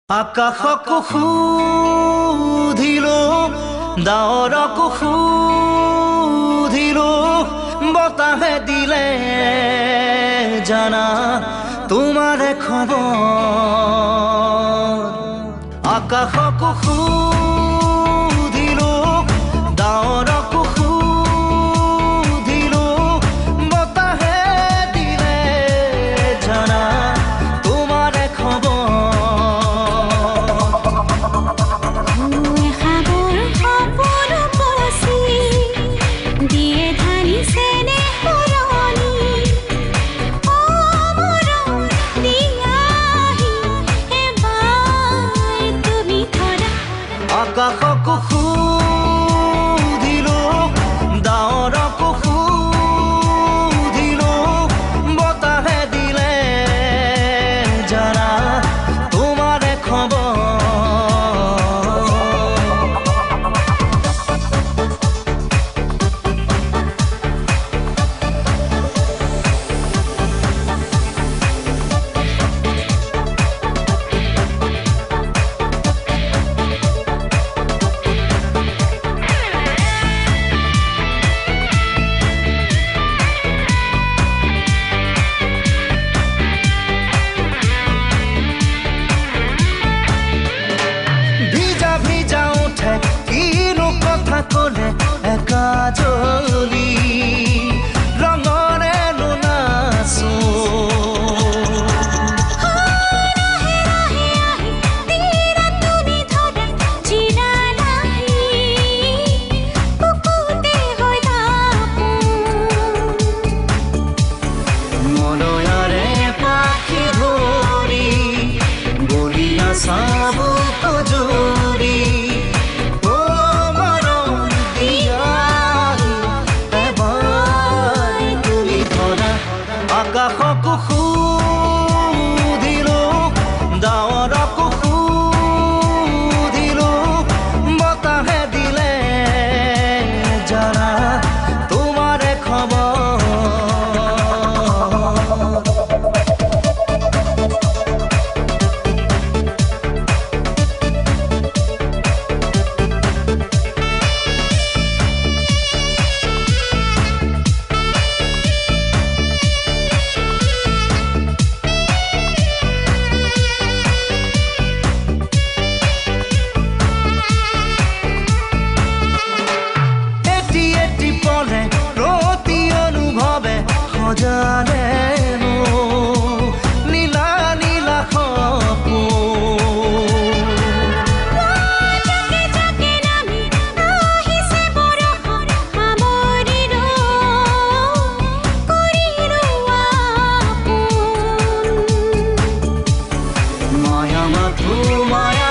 আকাশকো সুধিলো ডাৱৰকো সুধিলো বতাহে দিলে জানা তোমাৰে খবৰ আকাশকো সুধিলো ডাৱৰকো সুধিলো বতাহে দিলে জানা তোমাৰে খবৰ আকাশকো সুধিলো ডাৱৰকো সুধিলো বতাহে দিলে জানা তোমাৰে খবৰ কোনে একাজলি ৰঙৰে নাচো মনয়াৰে পাখি ধৰি বলিয়া চাবু কজুৰি আকাশকো সুধিলো ডাৱৰকো সুধিলো বতাহে দিলে জানা তোমাৰে খবৰ জানে নীলা নীলা মায়া মাথো মায়া